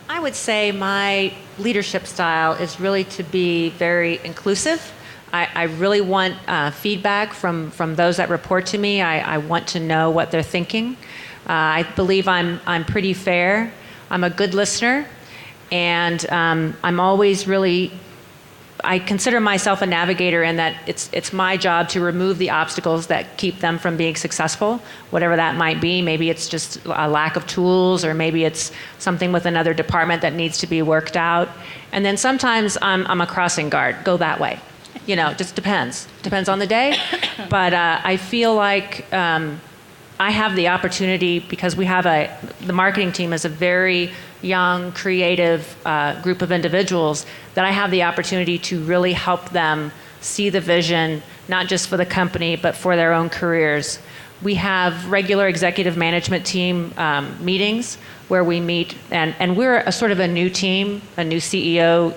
I would say my leadership style is really to be very inclusive. I really want feedback from those that report to me. I want to know what they're thinking. I believe I'm pretty fair. I'm a good listener, and I'm always really. I consider myself a navigator in that it's my job to remove the obstacles that keep them from being successful, whatever that might be. Maybe it's just a lack of tools, or maybe it's something with another department that needs to be worked out. And then sometimes I'm a crossing guard, go that way. You know, just depends. Depends on the day. But I feel like I have the opportunity, because the marketing team is a very young, creative group of individuals, that I have the opportunity to really help them see the vision, not just for the company, but for their own careers. We have regular executive management team meetings where we meet, and we're a sort of a new team, a new CEO,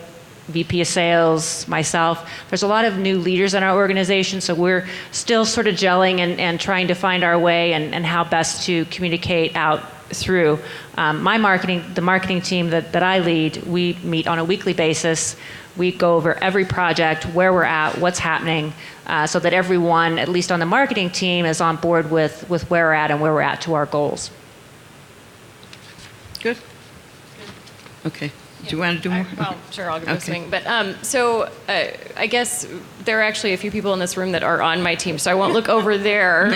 VP of sales, myself. There's a lot of new leaders in our organization, so we're still sort of gelling and trying to find our way and how best to communicate out through. The marketing team that I lead, we meet on a weekly basis. We go over every project, where we're at, what's happening, so that everyone, at least on the marketing team, is on board with where we're at and where we're at to our goals. Good. Okay. Do you want to do more? Well, sure, I'll give it a Okay. swing. But I guess there are actually a few people in this room that are on my team, so I won't look over there.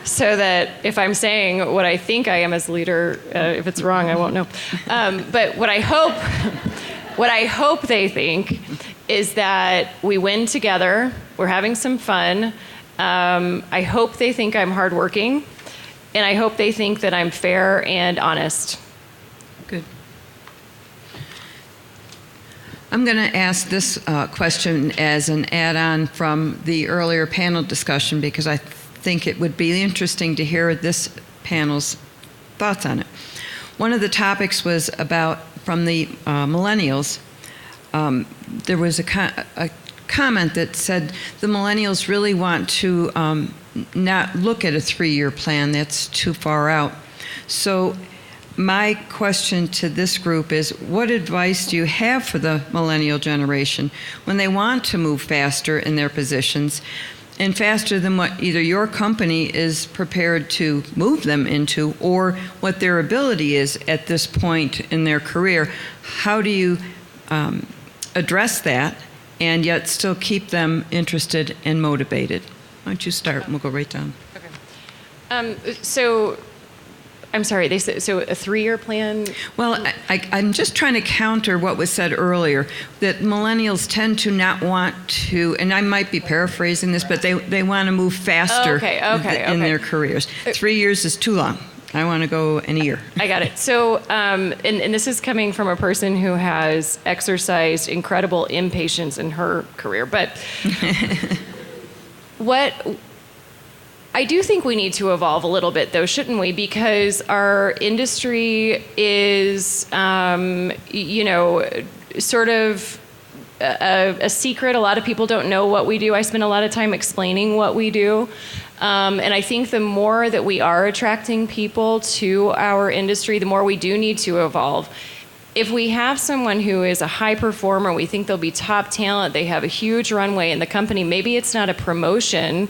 So that if I'm saying what I think I am as a leader, if it's wrong, I won't know. But what I hope they think is that we win together. We're having some fun. I hope they think I'm hardworking, and I hope they think that I'm fair and honest. Good. I'm going to ask this question as an add-on from the earlier panel discussion, because I think it would be interesting to hear this panel's thoughts on it. One of the topics was about, from the millennials, there was a comment that said the millennials really want to not look at a 3-year plan. That's too far out. So my question to this group is, what advice do you have for the millennial generation when they want to move faster in their positions, and faster than what either your company is prepared to move them into, or what their ability is at this point in their career? How do you address that and yet still keep them interested and motivated? Why don't you start, and we'll go right down. Okay. So, I'm sorry, they said, so a 3-year plan? Well, I'm just trying to counter what was said earlier, that millennials tend to not want to, and I might be paraphrasing this, but they want to move faster in their careers. 3 years is too long. I want to go in a year. I got it. So, and this is coming from a person who has exercised incredible impatience in her career, but I do think we need to evolve a little bit, though, shouldn't we? Because our industry is, sort of a secret. A lot of people don't know what we do. I spend a lot of time explaining what we do. And I think the more that we are attracting people to our industry, the more we do need to evolve. If we have someone who is a high performer, we think they'll be top talent, they have a huge runway in the company, maybe it's not a promotion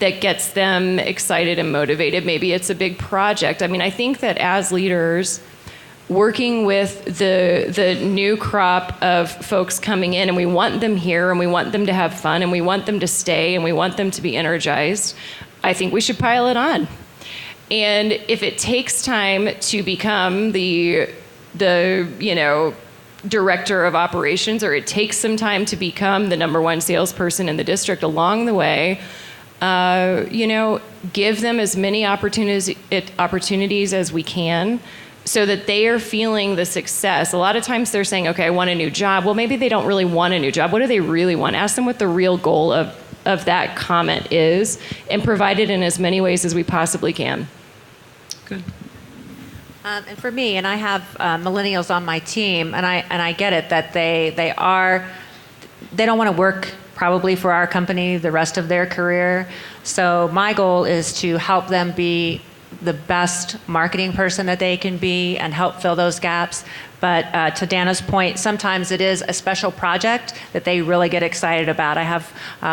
that gets them excited and motivated. Maybe it's a big project. I mean, I think that as leaders, working with the new crop of folks coming in, and we want them here, and we want them to have fun, and we want them to stay, and we want them to be energized, I think we should pile it on. And if it takes time to become the director of operations, or it takes some time to become the #1 salesperson in the district along the way, give them as many opportunities as we can, so that they are feeling the success. A lot of times they're saying, okay, I want a new job. Well, maybe they don't really want a new job. What do they really want? Ask them what the real goal of that comment is, and provide it in as many ways as we possibly can. Good. And for me, and I have millennials on my team, and I get it that they don't want to work probably for our company the rest of their career. So my goal is to help them be the best marketing person that they can be and help fill those gaps. But to Dana's point, sometimes it is a special project that they really get excited about. I have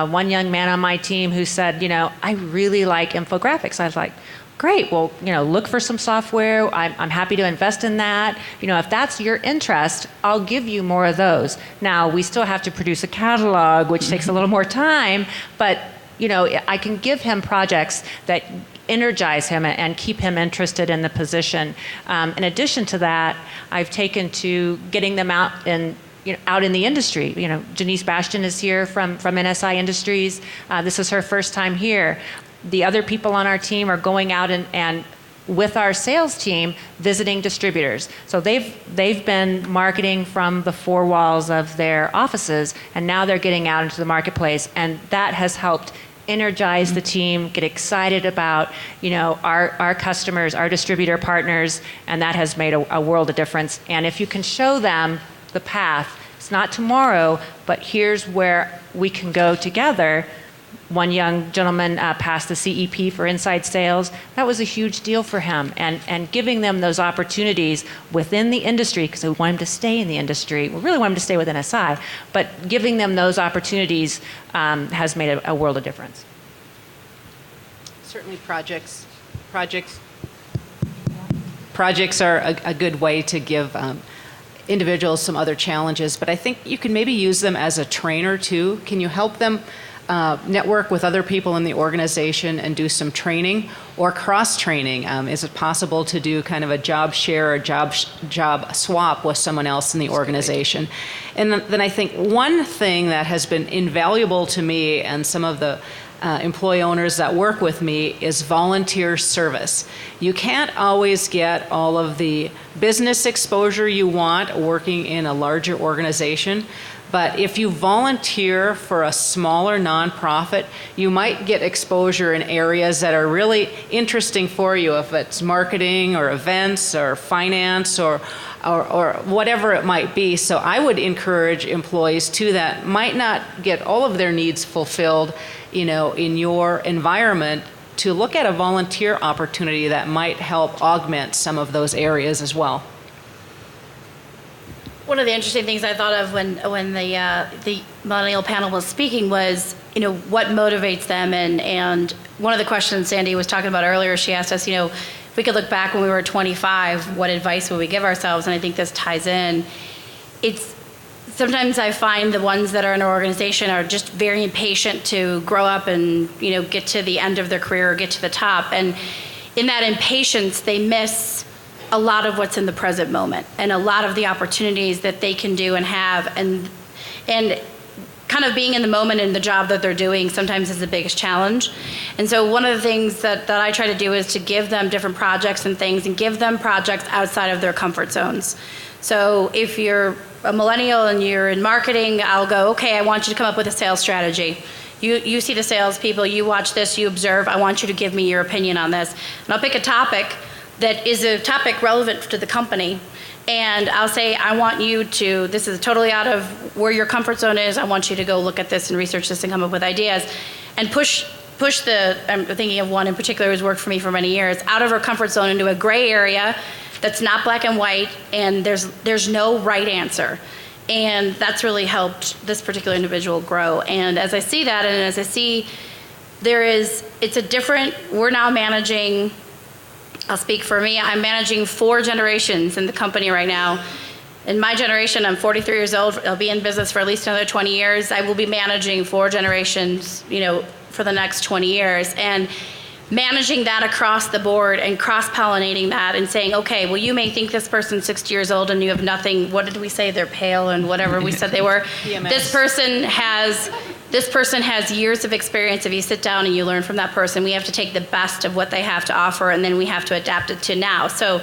one young man on my team who said, I really like infographics. I was like, great, well, look for some software. I'm happy to invest in that. If that's your interest, I'll give you more of those. Now, we still have to produce a catalog, which takes a little more time, but I can give him projects that energize him and keep him interested in the position. In addition to that, I've taken to getting them out in the industry. Janice Bastian is here from NSI Industries. This is her first time here. The other people on our team are going out and with our sales team visiting distributors. So they've been marketing from the four walls of their offices, and now they're getting out into the marketplace, and that has helped energize the team, get excited about our customers, our distributor partners, and that has made a world of difference. And if you can show them the path, it's not tomorrow, but here's where we can go together. One young gentleman passed the CEP for inside sales. That was a huge deal for him. And giving them those opportunities within the industry, because we want him to stay in the industry. We really want him to stay with NSI. But giving them those opportunities has made a world of difference. Certainly projects are a good way to give individuals some other challenges. But I think you can maybe use them as a trainer too. Can you help them network with other people in the organization and do some training or cross-training? Is it possible to do kind of a job share or job swap with someone else in the organization? And then I think one thing that has been invaluable to me and some of the employee owners that work with me is volunteer service. You can't always get all of the business exposure you want working in a larger organization. But if you volunteer for a smaller nonprofit, you might get exposure in areas that are really interesting for you, if it's marketing or events or finance or whatever it might be. So I would encourage employees too that might not get all of their needs fulfilled, in your environment, to look at a volunteer opportunity that might help augment some of those areas as well. One of the interesting things I thought of when the millennial panel was speaking was, what motivates them, and one of the questions Sandy was talking about earlier, she asked us, if we could look back when we were 25, what advice would we give ourselves? And I think this ties in. Sometimes I find the ones that are in our organization are just very impatient to grow up and get to the end of their career or get to the top, and in that impatience they miss a lot of what's in the present moment and a lot of the opportunities that they can do and have, and kind of being in the moment in the job that they're doing sometimes is the biggest challenge. And so one of the things that I try to do is to give them different projects and things, and give them projects outside of their comfort zones. So if you're a millennial and you're in marketing, I'll go, okay, I want you to come up with a sales strategy. You see the salespeople, you watch this, you observe, I want you to give me your opinion on this. And I'll pick a topic that is a topic relevant to the company, and I'll say, I want you to, this is totally out of where your comfort zone is, I want you to go look at this and research this and come up with ideas, and push I'm thinking of one in particular who's worked for me for many years, out of her comfort zone into a gray area that's not black and white, and there's no right answer. And that's really helped this particular individual grow. And as I see that, and as I see we're now managing, I'll speak for me, I'm managing 4 generations in the company right now. In my generation, I'm 43 years old, I'll be in business for at least another 20 years. I will be managing 4 generations, for the next 20 years. And managing that across the board and cross-pollinating that and saying, okay, well, you may think this person's 60 years old and you have nothing, what did we say, they're pale and whatever we said they were. This person has years of experience. If you sit down and you learn from that person, we have to take the best of what they have to offer, and then we have to adapt it to now. So,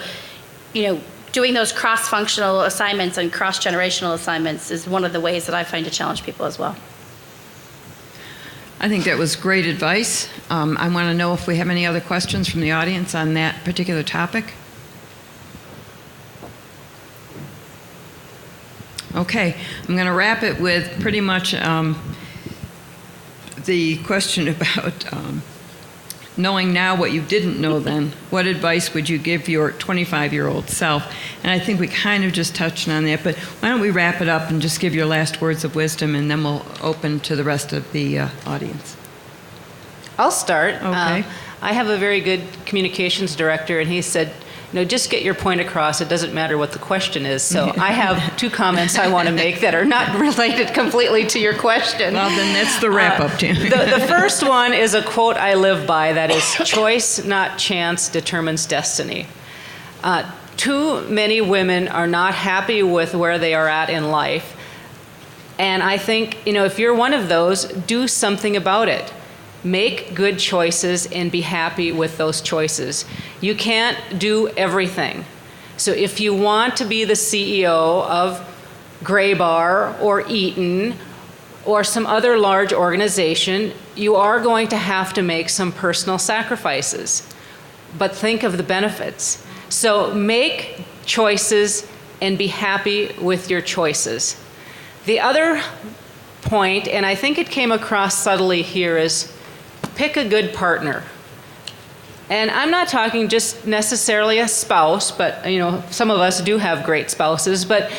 doing those cross-functional assignments and cross-generational assignments is one of the ways that I find to challenge people as well. I think that was great advice. I want to know if we have any other questions from the audience on that particular topic. Okay, I'm going to wrap it with pretty much the question about knowing now what you didn't know then, what advice would you give your 25-year-old self? And I think we kind of just touched on that, but why don't we wrap it up and just give your last words of wisdom, and then we'll open to the rest of the audience. I'll start. Okay. I have a very good communications director, and he said, just get your point across. It doesn't matter what the question is. So I have two comments I want to make that are not related completely to your question. Well, then that's the wrap-up, Tammy. The first one is a quote I live by that is, choice, not chance, determines destiny. Too many women are not happy with where they are at in life. And I think, if you're one of those, do something about it. Make good choices and be happy with those choices. You can't do everything. So if you want to be the CEO of Graybar or Eaton or some other large organization, you are going to have to make some personal sacrifices. But think of the benefits. So make choices and be happy with your choices. The other point, and I think it came across subtly here, is pick a good partner. And I'm not talking just necessarily a spouse, but some of us do have great spouses, but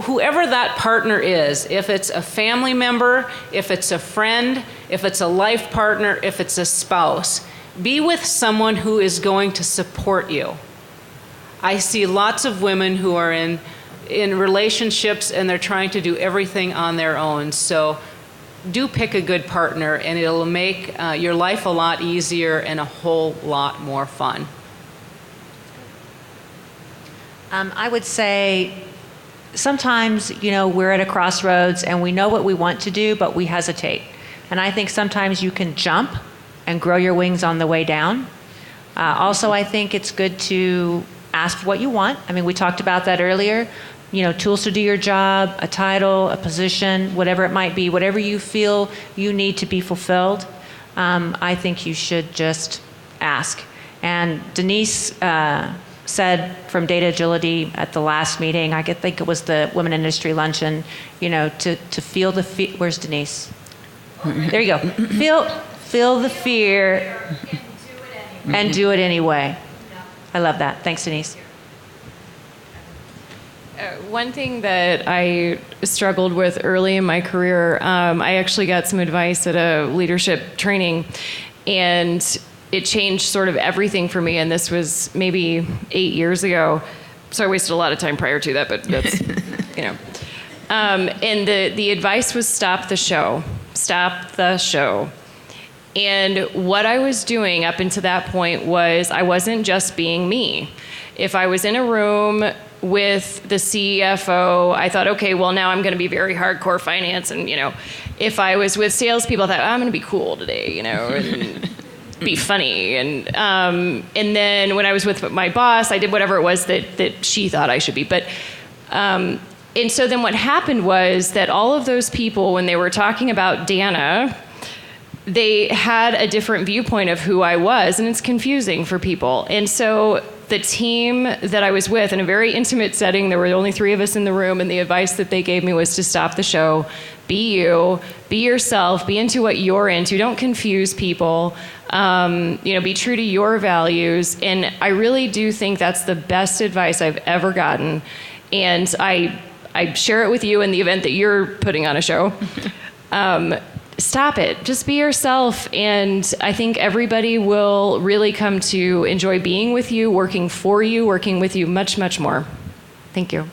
whoever that partner is, if it's a family member, if it's a friend, if it's a life partner, if it's a spouse, be with someone who is going to support you. I see lots of women who are in relationships and they're trying to do everything on their own. So do pick a good partner, and it'll make your life a lot easier and a whole lot more fun. I would say sometimes, we're at a crossroads and we know what we want to do, but we hesitate. And I think sometimes you can jump and grow your wings on the way down. Also, I think it's good to ask what you want. I mean, we talked about that earlier. Tools to do your job, a title, a position, whatever it might be, whatever you feel you need to be fulfilled, I think you should just ask. And Denise said from Data Agility at the last meeting, I think it was the Women Industry Luncheon, to feel the fear. Where's Denise? There you go. Feel the fear and do it anyway. I love that. Thanks, Denise. One thing that I struggled with early in my career, I actually got some advice at a leadership training, and it changed sort of everything for me. And this was maybe 8 years ago. So I wasted a lot of time prior to that, but that's, And the advice was stop the show. Stop the show. And what I was doing up until that point was I wasn't just being me. If I was in a room with the CFO, I thought, okay, well, now I'm going to be very hardcore finance. And, if I was with salespeople, I thought, I'm going to be cool today, and be funny. And then when I was with my boss, I did whatever it was that she thought I should be. But, and so then what happened was that all of those people, when they were talking about Dana, they had a different viewpoint of who I was, and it's confusing for people. And so the team that I was with in a very intimate setting, there were only 3 of us in the room, and the advice that they gave me was to stop the show, be you, be yourself, be into what you're into, don't confuse people, be true to your values. And I really do think that's the best advice I've ever gotten. And I share it with you in the event that you're putting on a show. Stop it. Just be yourself. And I think everybody will really come to enjoy being with you, working for you, working with you much, much more. Thank you. A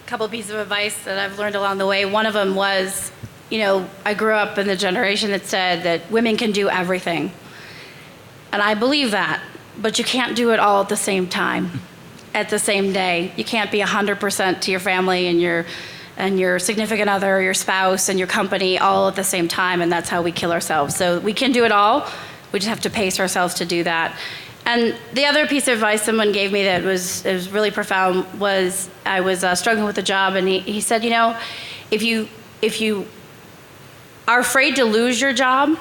couple of pieces of advice that I've learned along the way. One of them was, I grew up in the generation that said that women can do everything. And I believe that, but you can't do it all at the same time, at the same day. You can't be 100% to your family and your significant other, your spouse, and your company all at the same time, and that's how we kill ourselves. So we can do it all. We just have to pace ourselves to do that. And the other piece of advice someone gave me that was really profound was I was struggling with a job, and he said, if you are afraid to lose your job,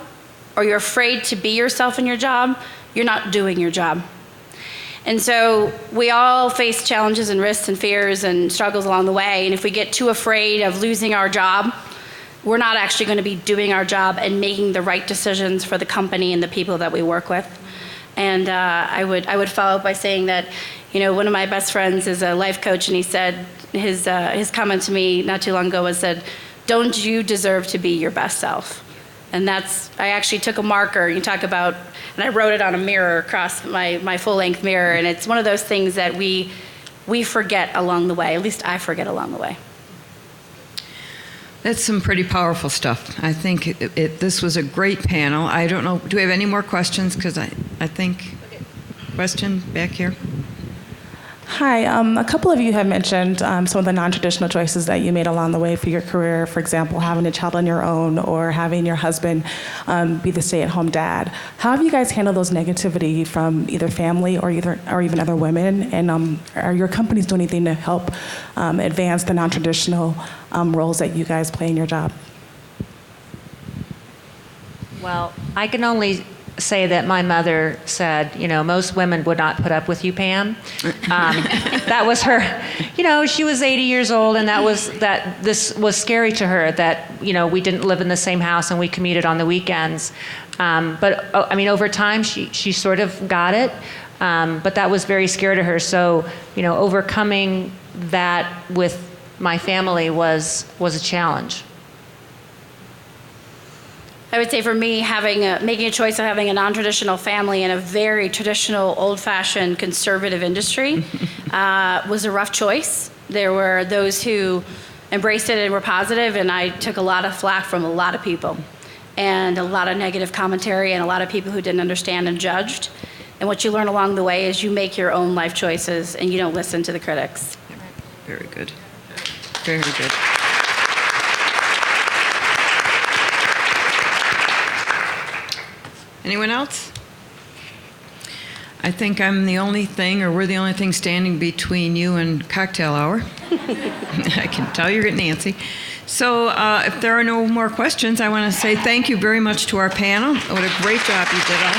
or you're afraid to be yourself in your job, you're not doing your job. And so we all face challenges and risks and fears and struggles along the way. And if we get too afraid of losing our job, we're not actually going to be doing our job and making the right decisions for the company and the people that we work with. And I would follow up by saying that, one of my best friends is a life coach, and he said, his comment to me not too long ago was said, "Don't you deserve to be your best self?" And I actually took a marker, you talk about, and I wrote it on a mirror across my full-length mirror, and it's one of those things that we forget along the way, at least I forget along the way. That's some pretty powerful stuff. I think this was a great panel. I don't know, do we have any more questions? Because I think, question back here. Hi, a couple of you have mentioned some of the non-traditional choices that you made along the way for your career. For example, having a child on your own or having your husband be the stay-at-home dad. How have you guys handled those negativity from either family or even other women? And are your companies doing anything to help advance the non-traditional roles that you guys play in your job? Well, I can only say that my mother said, most women would not put up with you, Pam. That was her, she was 80 years old, and this was scary to her that, we didn't live in the same house and we commuted on the weekends. But over time, she sort of got it. But that was very scary to her. So, overcoming that with my family was a challenge. I would say for me, making a choice of having a non-traditional family in a very traditional, old-fashioned, conservative industry was a rough choice. There were those who embraced it and were positive, and I took a lot of flack from a lot of people, and a lot of negative commentary, and a lot of people who didn't understand and judged. And what you learn along the way is you make your own life choices, and you don't listen to the critics. Very good. Very good. Anyone else? I think we're the only thing standing between you and cocktail hour. I can tell you're getting antsy. So if there are no more questions, I want to say thank you very much to our panel. What a great job you did all.